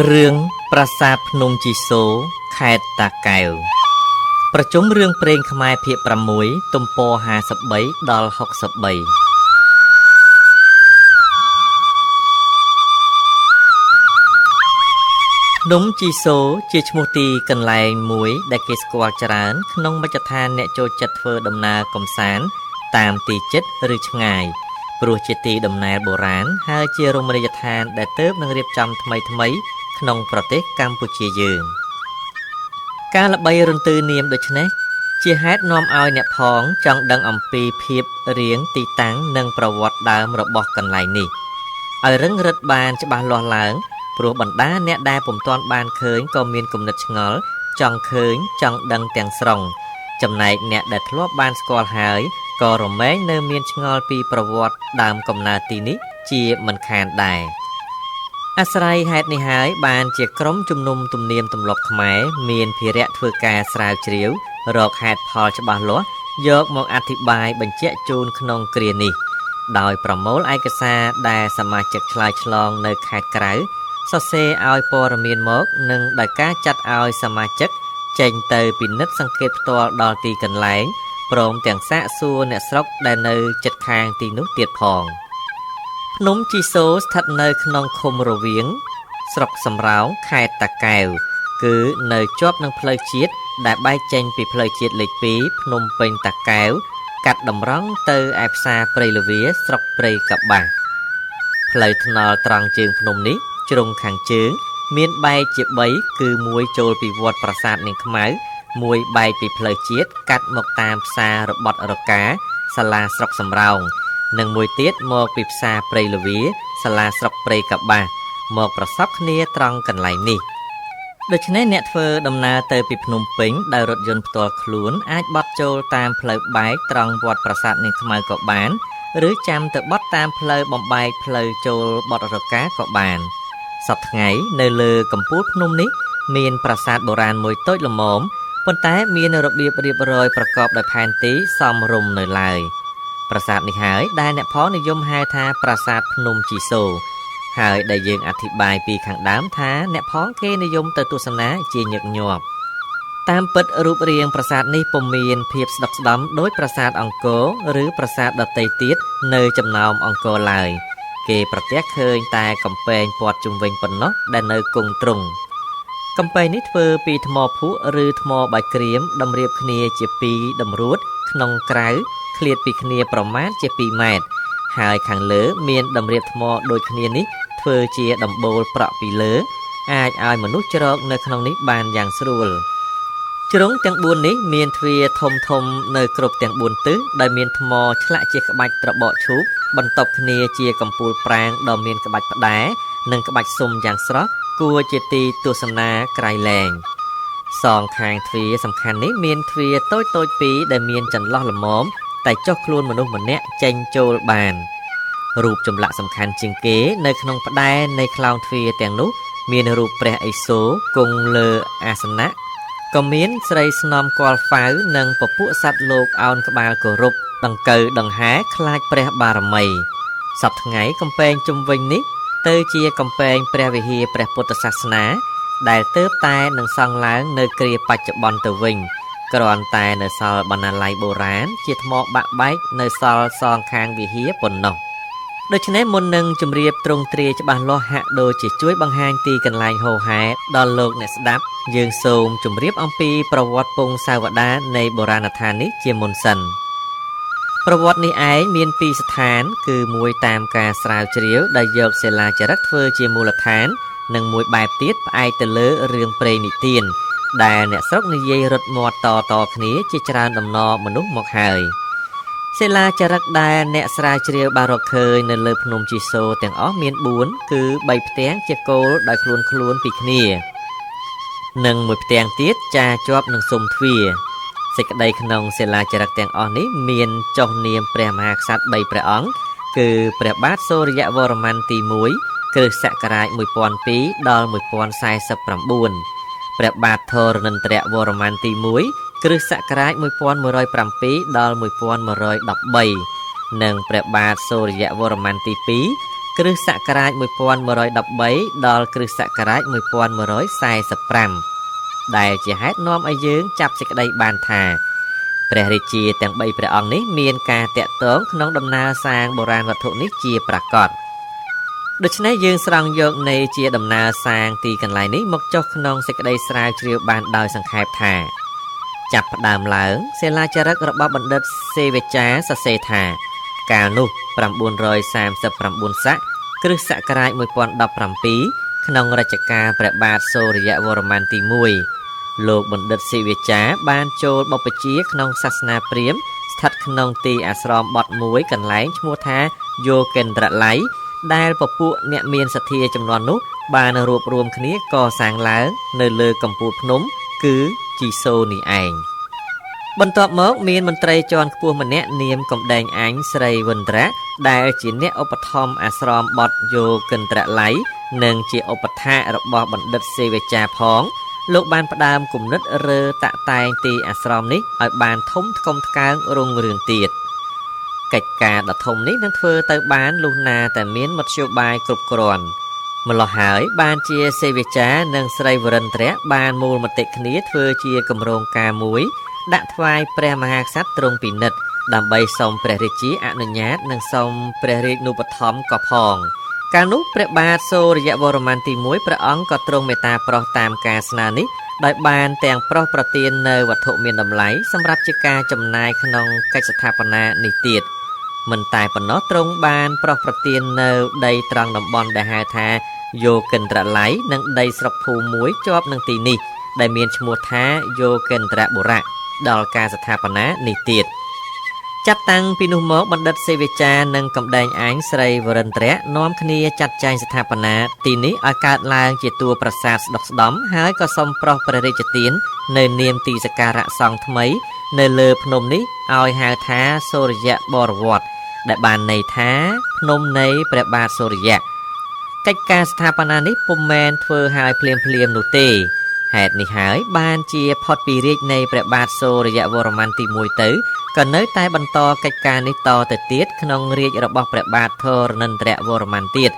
រឿងប្រាសាទភ្នំជីសូរខេត្តតាកែវប្រជុំរឿងព្រេងខ្មែរភាគ6ទំព័រ53ដល់63ភ្នំជីសូរជាឈ្មោះទីកន្លែងមួយដែលគេស្គាល់ច្រើនក្នុងមជ្ឈដ្ឋានអ្នកចូលចិត្តធ្វើដំណើរកម្សាន្តតាមទីជិតឬឆ្ងាយព្រោះជាទីដំណើរបុរាណហើយជារមណីយដ្ឋានដែលទើបនឹងរៀបចំថ្មីក្នុងប្រទេសកម្ពុជាយើងការល្បីរន្ទឺនាមដូច្នេះជាហេតុនាំឲ្យអ្នកផងចង់ដឹងអំពីភាពរៀងទីតាំងនិងប្រវត្តិដើមរបស់កន្លែងនេះឲ្យរឹងរិតបានច្បាស់លាស់ឡើងព្រោះបណ្ដាអ្នកដែលពុំទាន់បានឃើញក៏មានគំនិតឆ្ងល់ចង់ឃើញចង់ដឹងទាំងស្រុងចំណែកអ្នកដែលធ្លាប់បានស្គាល់ហើយក៏រមែងនៅមានឆ្ងល់ពីប្រវត្តិដើមកំណើតទីនេះជាមិនខានដែរអាស្រ័យហេតុនេះហើយបានជាក្រុមជំនុំទំនៀមទម្លាប់ខ្មែរមានភារៈធ្វើការស្រាវជ្រាវរកហេតុផលច្បាស់លាស់យកមកអធិប្បាយបញ្ជាក់ជូនក្នុងគ្រានេះដោយប្រមូលឯកសារដែលសមាជិកឆ្លើយឆ្លងនៅខេត្តក្រៅសរសេរឲ្យព័ត៌មានមកនិងដោយការចាត់ឲ្យសមាជិកចេញទៅពិនិត្យសង្កេតផ្ទាល់ដល់ទីកន្លែងព្រមទាំងសាកសួរអ្នកស្រុកដែលនៅជិតខាងទីនោះទៀតផងភ្នំជីសូរស្ថិតនៅក្នុងឃុំរវៀងស្រុកសំរោងខេត្តតាកែវគឺនៅជាប់នឹងផ្លូវជាតិដែលបែកចេញពីផ្លូវជាតិលេខ2ភ្នំពេញតាកែវកាត់តម្រង់ទៅឯផ្សារព្រៃលវាស្រុកព្រៃកបាស់ផ្លូវថ្នល់ត្រង់ជើងភ្នំនេះជ្រុងខាងជើងមានបែកជា3គឺមួយចូលពីវត្តប្រាសាទនាងខ្មៅមួយបែកពីផ្លូវជាតិកាត់មកតាមផ្សាររបត់រកាសាលាស្រុកសំរោងនិងមួយទៀតមកពីផ្សារព្រៃលវាសាលាស្រុកព្រៃកបាស់មកប្រសពគ្នាត្រង់កន្លែងនេះដូច្នេះអ្នកធ្វើដំណើរទៅពីភ្នំពេញដោយរថយន្តផ្ទាល់ខ្លួនអាចបត់ចូលតាមផ្លូវបែកត្រង់វត្តប្រាសាទនាងខ្មៅក៏បានឬចាំទៅបត់តាមផ្លូវបំបែកផ្លូវចូលបត់រកាក៏បានសប្តាហ៍ថ្ងៃនៅលើកំពូលភ្នំនេះមានប្រាសាទបុរាណមួយតូចល្មមប៉ុន្តែមានរបៀបរៀបរយប្រកបដោយផែនទីសមរម្យនៅឡើយប្រាសាទនេះហើយដែលអ្នកផងនិយមហៅថាប្រាសាទភ្នំជីសូរហើយដែលយើងអធិប្បាយពីខាងដើមថាអ្នកផងគេនិយមទៅទស្សនាជាញឹកញាប់តាមពិតរូបរាងប្រាសាទនេះពុំមានភាពស្ដុកស្ដំដោយប្រាសាទអង្គរឬប្រាសាទដទៃទៀតនៅចំណោមអង្គរឡើយគេប្រទះឃើញតែកំពែងព័ទ្ធជុំវិញប៉ុណ្ណោះដែលនៅគង់ទ្រង់កំពែងនេះធ្វើពីថ្មភក់ឬថ្មបាយក្រៀមតម្រៀបគ្នាជា2តម្រួតក្នុងក្រៅឃ្លាតពីគ្នាប្រមាណជា2ម៉ែត្រហើយខាងលើមានតម្រៀបថ្មដូចគ្នានេះធ្វើជាដំបូលប្រក់ពីលើអាចឲ្យមនុស្សជ្រកនៅក្នុងនេះបានយ៉ាងស្រួលជ្រុងទាំង4នេះមានទ្វារធំនៅគ្រប់ទាំង4ទិសដែលមានថ្មឆ្លាក់ជាក្បាច់ត្របកឈូកបន្ទាប់គ្នាជាកំពូលប្រាង្គដ៏មានក្បាច់ផ្តែរនិងក្បាច់ស៊ុមយ៉ាងស្រស់គួរជាទីទស្សនាក្រៃលែងសងខាងទ្វារសំខាន់នេះមានទ្វារតូច2ដែលមានចន្លោះល្មមតែចុះខ្លួនមនុស្សម្នាក់ចេញចូលបានរូបចម្លាក់សំខាន់ជាងគេនៅក្នុងផ្តែរនៃខ្លោងទ្វារទាំងនោះមានរូបព្រះឥសូរគង់លើអាសនៈក៏មានស្រីស្នំគាល់ហ្វៅនិងពពួកសត្វលោកអោនក្បាលគោរពដង្កូវដង្ហែខ្លាចព្រះបារមីសប្តាហ៍ថ្ងៃកំពែងជុំវិញនេះទៅជាកំពែងព្រះវិហារព្រះពុទ្ធសាសនាដែលទើបតែនឹងសង់ឡើងនៅគ្រាបច្ចុប្បន្នទៅវិញគ្រាន់តែនៅសល់បណ្ណាល័យបុរាណជាថ្មបាក់បែកនៅសល់សងខាងវិហារប៉ុណ្ណោះដូច្នេះមុននឹងជម្រាបទ្រង់ទ្រាយច្បាស់លាស់ហាក់ដូចជាជួយបង្ហាញទីកន្លែងហោហែដល់លោកអ្នកស្ដាប់យើងសូមជម្រាបអំពីប្រវត្តិពងសាវតានៃបុរាណដ្ឋាននេះជាមុនសិនប្រវត្តិនេះឯងមាន2ស្ថានគឺមួយតាមការស្រាវជ្រាវដែលយកសិលាចារឹកធ្វើជាមូលដ្ឋាននិងមួយបែបទៀតផ្អែកទៅលើរឿងព្រេងនិទានដែលអ្នកស្រុកនិយាយរត់មាត់តគ្នាជាច្រើនដំណមនុស្សមកហើយសិលាចារឹកដែលអ្នកស្រាវជ្រាវបានរកឃើញនៅលើភ្នំជីសូរទាំងអស់មាន4គឺ3ផ្ទាំងជាគោលដោយខ្លួនពីគ្នានិងមួយផ្ទាំងទៀតចាជាប់នឹងស៊ុមទ្វារសេចក្តីក្នុងសិលាចារឹកទាំងអស់នេះមានចុះនាមព្រះមហាក្សត្រ3ព្រះអង្គគឺព្រះបាទសូរ្យវរ្ម័នទី1គ្រិស្តសករាជ1002ដល់1049ព្រះបាទធរណិន្ទ្រវរ្ម័នទី1គ្រិស្តសករាជ1107ដល់1113និងព្រះបាទសូរ្យវរ្ម័នទី2 គ្រឹះសករាជ1113ដល់គ្រឹះសករាជ1145ដែលជាហេតុនាំឲ្យយើងចាប់សេចក្តីបានថាព្រះរាជាទាំង3ព្រះអង្គនេះមានការតាក់ទងក្នុងដំណើរសាងបុរាណវត្ថុនេះជាប្រាកដដូច្នេះយើងស្រង់យកនៃជាដំណើរសាងទីកន្លែងនេះមកចុះក្នុងសេចក្តីស្រាវជ្រាវបានដោយសង្ខេបថាចាប់ផ្ដើមឡើងសិលាចារឹករបស់បណ្ឌិតសេវចាសរសេរថាកាលនោះ939ស័កគ្រិស្តសករាជ1017ក្នុងរជ្ជកាលព្រះបាទសូរ្យវរ្ម័នទី1លោកបណ្ឌិតសេវចាបានចូលបព្វជិក្នុងសាសនាព្រាហ្មណ៍ស្ថិតក្នុងទីអាស្រមបទមួយកន្លែងឈ្មោះថាយោគិន្ទ្រល័យដែលពពួកអ្នកមានសទ្ធាចំនួននោះបានរួបរวมគ្នាកសាងឡើងនៅលើកំពូលភ្នំគឺជីសូនេះឯងបន្ទាប់មកមានមន្ត្រីជាន់ខ្ពស់ម្នាក់នាមកំដែងអញស្រីវិន្ទ្រៈដែលជាអ្នកឧបត្ថម្ភអាស្រមបទយោគិន្ទ្រល័យនិងជាឧបដ្ឋាករបស់បណ្ឌិតសេវចាផងលោកបានផ្ដើមគំនិតរើតាក់តែងទីអាស្រមនេះឲ្យបានធំថ្កុំថ្កើងរុងរឿងទៀតកិច្ចការដ៏ធំនេះនឹងធ្វើទៅបានលុះណាតែមានមធ្យោបាយគ្រប់គ្រាន់ម្ល៉េះហើយបានជាសេវចានិងស្រីវរិន្ទ្រៈបានមូលមតិគ្នាធ្វើជាគម្រោងការមួយដាក់ថ្វាយព្រះមហាក្សត្រទ្រង់ពិនិត្យដើម្បីសូមព្រះរាជាអនុញ្ញាតនិងសូមព្រះរាជនូបត្ថម្ភក៏ផងកាលនោះព្រះបាទសូរ្យវរ្ម័នទី1ព្រះអង្គក៏ទ្រង់មេត្តាប្រោសតាមការស្នើនេះដោយបានទាំងប្រោសប្រទាននៅវត្ថុមានតម្លៃសម្រាប់ជាការចំណាយក្នុងកិច្ចស្ថាបនានេះទៀតមិនតែប៉ុណ្ណោះទ្រង់បានប្រោសប្រទាននៅដីត្រង់តំបន់ដែលហៅថាយោគិន្ទ្រល័យនិងដីស្រុកភូមិមួយជាប់នឹងទីនេះដែលមានឈ្មោះថាយោគិន្ទ្របុរៈដល់ការស្ថាបនានេះទៀតចាប់តាំងពីនោះមកបណ្ឌិតសេវចានិងកំដែងអញស្រីវរិន្ទ្រៈនាំគ្នាចាត់ចែងស្ថាបនាទីនេះឲ្យកើតឡើងជាតួប្រាសាទស្ដុកស្ដំហើយក៏សូមប្រោសព្រះរាជទាននៅនាមទីសក្ការៈសង្ឃថ្មីនៅលើភ្នំនេះឲ្យហៅថាសូរ្យបរវត្តដែលបានន័យថាភ្នំនៃព្រះបាទសូរ្យកិច្ចការស្ថាបនានេះពុំមែនធ្វើឲ្យភ្លាមនោះទេហេតុនេះហើយបានជាផុតពីរាជនៃព្រះបាទសូរ្យវរ្ម័នទី1ទៅក៏នៅតែបន្តកិច្ចការនេះតទៅទៀតក្នុងរាជរបស់ព្រះបាទធរណិន្ទ្រវរ្ម័នទៀត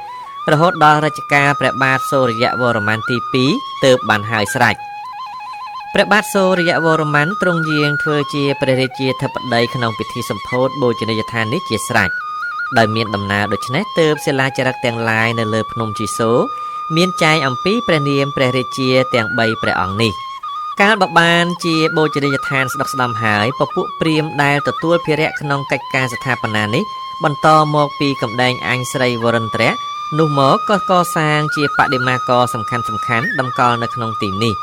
រហូតដល់រជ្ជកាលព្រះបាទសូរ្យវរ្ម័នទី2ទើបបានហើយស្រេចព្រះបាទសូរ្យវរ្ម័នទ្រង់យាងធ្វើជាព្រះរាជាធិបតីក្នុងពិធីសម្ពោធបូជនីយដ្ឋាននេះជាស្រេចដោយមានដំណើរដូច្នេះទើបសិលាចារឹកទាំងឡាយនៅលើភ្នំជីសូមានចែងអំពីព្រះនាមព្រះរាជាទាំង3ព្រះអង្គនេះកាលបបានជាបូជនីយដ្ឋានស្ដុកស្ដំហើយពពួកព្រាហ្មណ៍ដែលទទួលភារៈក្នុងកិច្ចការស្ថាបនានេះបន្តមកពីកំដែងអញស្រីវរិន្ទ្រៈនោះមកក៏កសាងជាបដិមាករសំខាន់តម្កល់នៅក្នុងទីនេះ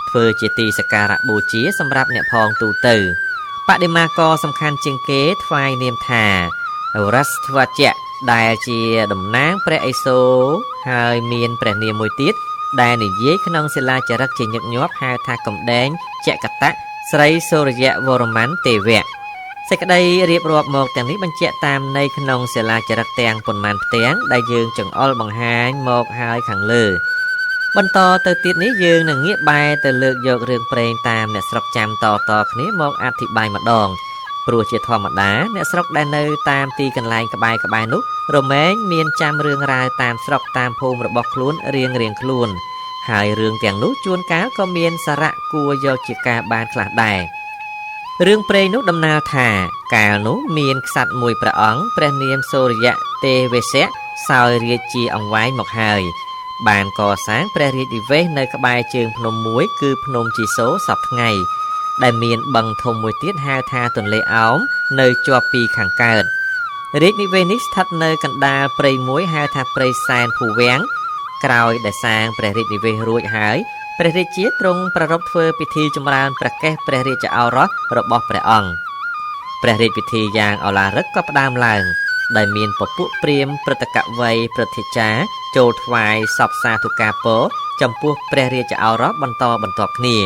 ធ្វើជាទីសក្ការៈបូជាសម្រាប់អ្នកផងទូទៅបដិមាករសំខាន់ជាងគេថ្វាយនាមថារស្ធវជៈដែលជាតំណាងព្រះឥសូរហើយមានព្រះនាមមួយទៀតដែលនិយាយក្នុងសិលាចារឹកជាញឹកញាប់ហៅថាកំដែងចកតៈស្រីសូរ្យវរ្ម័នទេវៈសេចក្តីរៀបរាប់មកទាំងនេះបញ្ជាក់តាមន័យក្នុងសិលាចារឹកទាំងប៉ុន្មានផ្ទាំងដែលយើងចង្អុលបង្ហាញមកហើយខាងលើបន្តទៅទៀតនេះយើងនឹងងាកបែរទៅលើកយករឿងព្រេងតាមអ្នកស្រុកចាំតគ្នាមកអធិប្បាយម្ដងព្រោះជាធម្មតាអ្នកស្រុកដែលនៅតាមទីកន្លែងក្បែរនោះរមែងមានចាំរឿងរ៉ាវតាមស្រុកតាមភូមិរបស់ខ្លួនរៀងខ្លួនហើយរឿងទាំងនោះជួនកាលក៏មានសារៈគួរយកជាការបានខ្លះដែររឿងព្រេងនោះដំណាលថាកាលនោះមានក្សត្រមួយព្រះអង្គព្រះនាមសូរ្យទេវសៈសោយរាជជាអង្វែងមកហើយបានកសាងព្រះរាជនិវេសនៅក្បែរជើងភ្នំមួយគឺភ្នំជីសូសពថ្ងៃដែលមានបឹងធំមួយទៀតហៅថាទន្លេអោមនៅជាប់ពីខាងកើតរាជនិវេសនេះស្ថិតនៅកណ្ដាលព្រៃមួយហៅថាព្រៃសែនភូវាំងក្រោយដែលសាងព្រះរាជនិវេសរួចហើយព្រះរាជាទ្រង់ប្រារព្ធធ្វើពិធីចម្រើនព្រះកេសព្រះរាជឱរសរបស់ព្រះអង្គព្រះរាជពិធីយ៉ាងឱឡារិកក៏ផ្ដើមឡើងដោយមានពពួកព្រាហ្មណ៍ព្រឹត្តិកវ័យព្រឹទ្ធាចារ្យចូលថ្វាយសពសាធុការពរចំពោះព្រះរាជឱរសបន្ទាប់គ្នា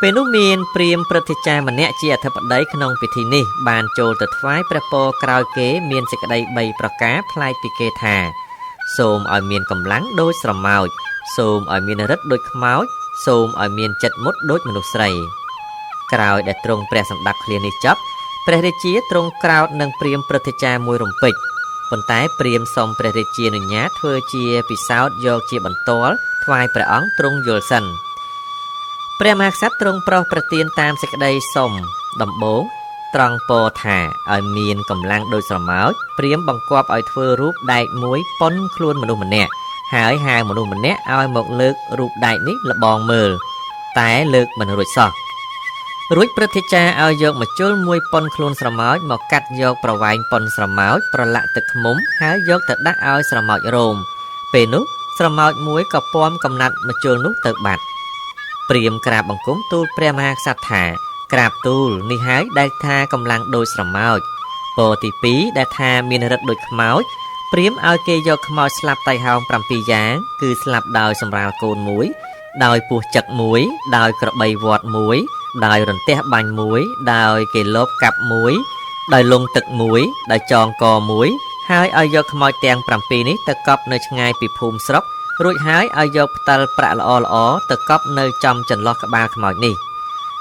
ពេលនោះមានព្រាហ្មណ៍ព្រឹទ្ធាចារ្យម្នាក់ជាអធិបតីក្នុងពិធីនេះបានចូលទៅថ្វាយព្រះពរក្រោយគេមានសេចក្តី3ប្រការប្លែកពីគេថាសូមឲ្យមានកម្លាំងដូចស្រមោចសូមឲ្យមានឫទ្ធិដូចខ្មោចសូមឲ្យមានចិត្តមុតដូចមនុស្សស្រីក្រោយដែលទ្រង់ព្រះសម្ដាប់ឃ្លានេះចប់ព្រះរាជាទ្រង់ក្រោធនឹងព្រាហ្មណ៍ព្រឹទ្ធាចារ្យមួយរំពេច ប៉ុន្តែព្រាហ្មណ៍សូមព្រះរាជានុញ្ញាតធ្វើជាពិសោធន៍យកជាបន្ទាល់ថ្វាយព្រះអង្គទ្រង់យល់សិនព្រះមហាក្សត្រទ្រង់ប្រោសប្រទានតាមសេចក្តីសុំដំបូងត្រង់ពោលថាឲ្យមានកម្លាំងដូចស្រមោចព្រាហ្មណ៍បង្គាប់ឲ្យធ្វើរូបដែកមួយប៉ុនខ្លួនមនុស្សម្នាក់ហើយហៅមនុស្សម្នាក់ឲ្យមកលើករូបដែកនេះលបងមើលតែលើកមិនរួចសោះរួចព្រឹទ្ធាចារ្យឲ្យយកម្ជុលមួយប៉ុនខ្លួនស្រមោចមកកាត់យកប្រវែងប៉ុនស្រមោចប្រឡាក់ទឹកឃ្មុំហើយយកទៅដាក់ឲ្យស្រមោចរោមពេលនោះស្រមោចមួយក៏ពំកំណាត់ម្ជុលនោះទៅបាត់ព្រាហ្មណ៍ក្រាបបង្គំទូលព្រះមហាក្សត្រថាក្រាបទូលនេះហើយដែលថាកម្លាំងដូចស្រមោចពរទី2ដែលថាមានឫទ្ធិដូចខ្មោចព្រាហ្មណ៍ឲ្យគេយកខ្មោចស្លាប់តៃហោង7យ៉ាងគឺស្លាប់ដោយសម្រាលកូនមួយដោយពស់ចឹកមួយដោយក្របីវត្តមួយដោយរន្ទះបាញ់មួយដោយគេលបកាប់មួយដោយលងទឹកមួយដោយចងកមួយហើយឲ្យយកខ្មោចទាំង7នេះទៅកប់នៅឆ្ងាយពីភូមិស្រុករួចហើយឲ្យយកផ្តិលប្រាក់ល្អៗទៅកប់នៅចំចន្លោះក្បាលខ្មោចនេះ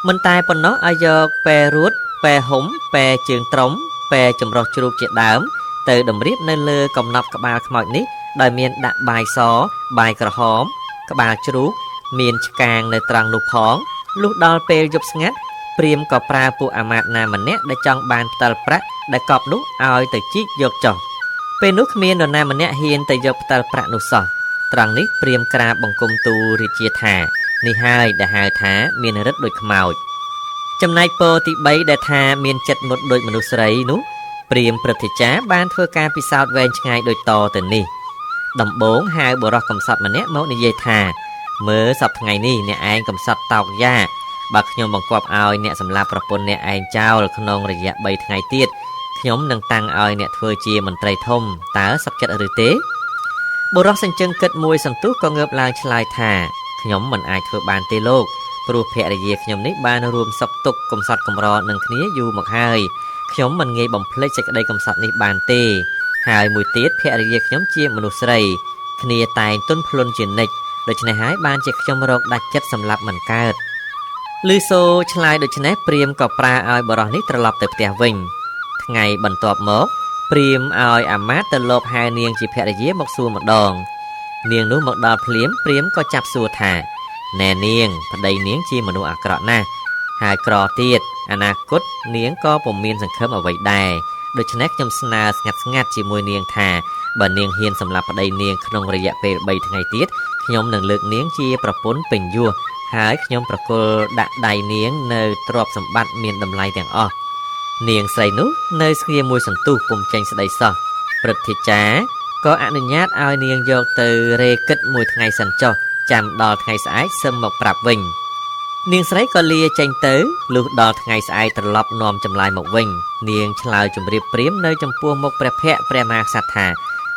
មិនតែប៉ុណ្ណោះឲ្យយកពែរួតពែហុំពែជើងត្រុំពែចម្រុះជ្រូកជាដើមទៅតម្រៀបនៅលើកំណប់ក្បាលខ្មោចនេះដោយមានដាក់បាយសបាយក្រហមក្បាលជ្រូកមានឆ្កាងនៅត្រង់នោះផងលុះដល់ពេលយប់ស្ងាត់ព្រាហ្មណ៍ក៏ប្រើពួកអាមាត្យណាម្នាក់ដែលចង់បានផ្តិលប្រាក់ដែលកប់នោះឲ្យទៅជីកយកចុះពេលនោះគ្មាននរណាម្នាក់ហ៊ានទៅយកផ្តិលប្រាក់នោះសោះត្រង់នេះព្រាហ្មណ៍ក្រាបបង្គំទូលរាជាថានេះហើយដែលហៅថាមានឫទ្ធិដូចខ្មោចចំណែកពរទី3ដែលថាមានចិត្តមុតដូចមនុស្សស្រីនោះព្រាហ្មណ៍ព្រឹទ្ធាចារ្យបានធ្វើការពិសោធន៍វែងឆ្ងាយដូចតទៅនេះដំបូងហៅបុរសកំសត់ម្នាក់មកនិយាយថាមើលសប្តាហ៍ថ្ងៃនេះអ្នកឯងកំសត់តោកយ៉ាបើខ្ញុំបង្គាប់ឲ្យអ្នកសម្លាប់ប្រពន្ធអ្នកឯងចោលក្នុងរយៈ3ថ្ងៃទៀតខ្ញុំនឹងតាំងឲ្យអ្នកធ្វើជាមន្ត្រីធំតើសុខចិត្តឬទេបុរសសញ្ជឹងគិតមួយសន្ទុះក៏ងើបឡើងឆ្លើយថាខ្ញុំមិនអាចធ្វើបានទេលោកព្រោះភរិយាខ្ញុំនេះបានរួមសុខទុក្ខកំសត់កំរនឹងគ្នាយូរមកហើយខ្ញុំមិនងាយបំភ្លេចសេចក្តីកំសត់នេះបានទេហើយមួយទៀតភរិយាខ្ញុំជាមនុស្សស្រីគ្នាតែងទន់ភ្លន់ជានិច្ចដូច្នេះហើយបានជាខ្ញុំរកដាច់ចិត្តសម្លាប់មិនកើតលឺសូឆ្លើយដូច្នេះព្រាហ្មណ៍ក៏ប្រើឲ្យបរិសនេះត្រឡប់ទៅផ្ទះវិញថ្ងៃបន្ទាប់មកព្រាហ្មណ៍ឲ្យអាមាត្យទៅលបហៅនាងជាភរិយាមកសួរម្ដងនាងនោះមកដល់ភ្លាមព្រាហ្មណ៍ក៏ចាប់សួរថាណែនាងប្តីនាងជាមនុស្សអាក្រក់ណាស់ហើយក្រទៀតអនាគតនាងក៏ពុំមានសង្ឃឹមអ្វីដែរដូច្នេះខ្ញុំស្នើស្ងាត់ជាមួយនាងថាបើនាងហ៊ានសម្លាប់ប្តីនាងក្នុងរយៈពេល3ថ្ងៃទៀតខ្ញុំនឹងលើកនាងជាប្រពន្ធពេញយោហើយខ្ញុំប្រគល់ដាក់ដៃនាងនៅទ្រព្យសម្បត្តិមានតម្លៃទាំងអស់នាងស្រីនោះនៅស្ងៀមមួយសន្ទុះពុំចេញស្ដីសោះព្រឹទ្ធាចារ្យក៏អនុញ្ញាតឲ្យនាងយកទៅរេគិតមួយថ្ងៃសិនចុះចាំដល់ថ្ងៃស្អែកសឹមមកប្រាប់វិញនាងស្រីក៏លាចេញទៅលុះដល់ថ្ងៃស្អែកត្រឡប់នាំចម្លើយមកវិញនាងឆ្លើយជម្រាបព្រាហ្មណ៍នៅចំពោះមុខព្រះភ័ក្ត្រព្រះមហាក្សត្រថា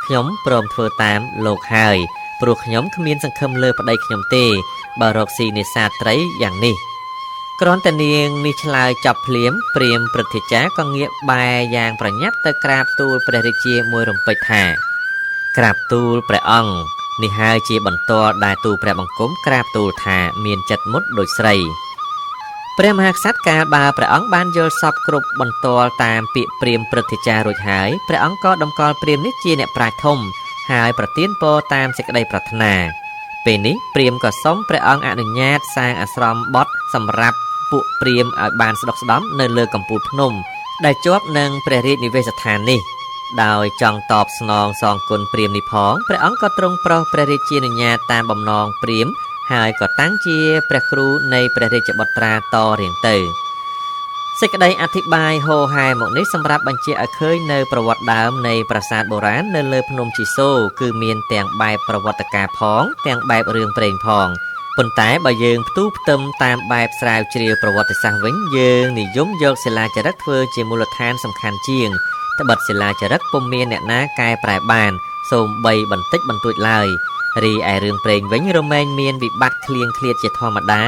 ខ្ញុំព្រមធ្វើតាមលោកហើយព្រោះខ្ញុំគ្មានសង្ឃឹមលើប្តីខ្ញុំទេបើរកស៊ីនេសាទត្រីយ៉ាងនេះគ្រាន់តែនាងនេះឆ្លើយចប់ភ្លាមព្រាហ្មណ៍ព្រឹទ្ធាចារ្យក៏ងាកបែរយ៉ាងប្រញាប់ទៅក្រាបទូលព្រះរាជាមួយរំពេចថាក្រាបទូលព្រះអង្គនេះហើយជាបន្ទាល់ដែលទូលព្រះបង្គំក្រាបទូលថាមានចិត្តមុតដូចស្រីព្រះមហាក្សត្រកាលបើព្រះអង្គបានយល់សពគ្រប់បន្ទាល់តាមពាក្យព្រាហ្មណ៍ព្រឹទ្ធាចារ្យរួចហើយព្រះអង្គក៏តម្កល់ព្រាហ្មណ៍នេះជាអ្នកប្រាជ្ញធំហើយប្រទានពរតាមសេចក្តីប្រាថ្នាពេលនេះព្រាហ្មណ៍ក៏សូមព្រះអង្គអនុញ្ញាតសាងអាស្រមបទសម្រាប់ពួកព្រាហ្មណ៍ឲ្យបានស្ដុកស្ដំនៅលើកំពូលភ្នំដែលជាប់នឹងព្រះរាជនិវេសដ្ឋាននេះដោយចង់តបស្នងសងគុណព្រាហ្មណ៍នេះផងព្រះអង្គក៏ទ្រង់ប្រោសព្រះរាជានុញ្ញាតតាមបំណងព្រាហ្មណ៍ហើយក៏តាំងជាព្រះគ្រូនៃព្រះរាជបុត្រាតរៀងទៅសេចក្តីអធិប្បាយហោហែមកនេះសម្រាប់បញ្ជាក់ឲ្យឃើញនៅប្រវត្តិដើមនៃប្រាសាទបុរាណនៅលើភ្នំជីសូរគឺមានទាំងបែបប្រវត្តិការផងទាំងបែបរឿងព្រេងផងប៉ុន្តែបើយើងផ្ទុះផ្ទឹមតាមបែបស្រាវជ្រាវប្រវត្តិសាស្ត្រវិញយើងនិយមយកសិលាចារឹកធ្វើជាមូលដ្ឋានសំខាន់ជាងត្បិតសិលាចារឹកពុំមានអ្នកណាកែប្រែបានសូម្បីបន្តិចបន្តួចឡើយរីឯរឿងព្រេងវិញរមែងមានវិបត្តិឃ្លៀងឃ្លាតជាធម្មតា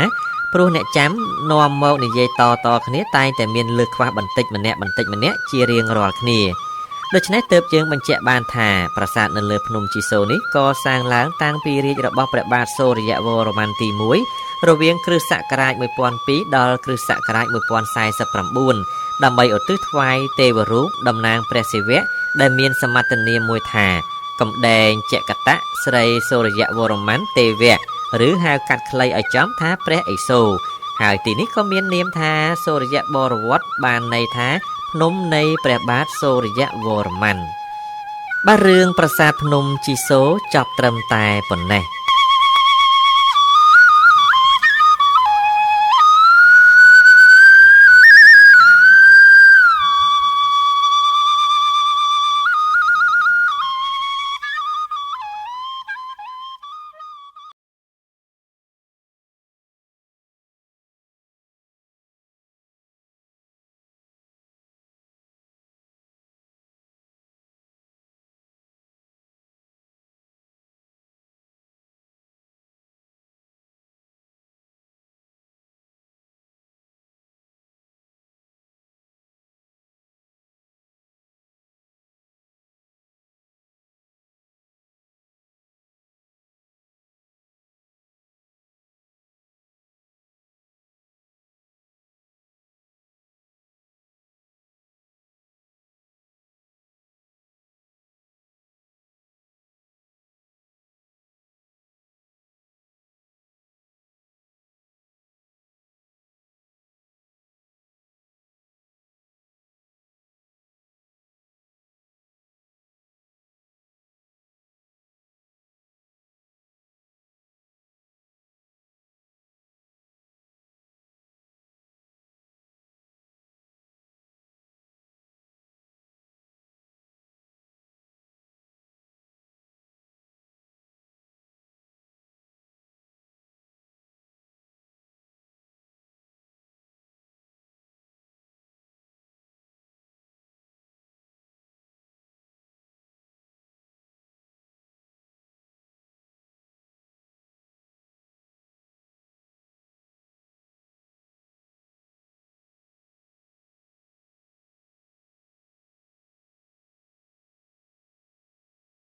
ព្រោះអ្នកចាំនាំមកនិយាយតគ្នាតែងតែមានលើសខ្វះបន្តិចម្នាក់ជារៀងរាល់គ្នាដូច្នេះទើបយើងបញ្ជាក់បានថាប្រាសាទនៅលើភ្នំជីសូរនេះក៏សាងឡើងតាំងពីរាជរបស់ព្រះបាទសូរ្យវរ្ម័នទី1រវាងគ្រិស្តសករាជ1002ដល់គ្រិស្តសករាជ1049ដើម្បីឧទ្ទិសថ្វាយទេវរូបតំណាងព្រះសិវៈ ដែលមានសមត្ថនាមមួយថាកំដែងចក្រតៈស្រីសូរ្យវរ្ម័នទេវៈឬហៅកាត់ខ្លីឲ្យចំថាព្រះឥសូរហើយទីនេះក៏មាននាមថាសូរ្យបរវត្តបានន័យថាភ្នំនៃព្រះបាទសូរ្យវរ្ម័នបាទរឿងប្រាសាទភ្នំជីសូរចប់ត្រឹមតែប៉ុណ្ណេះ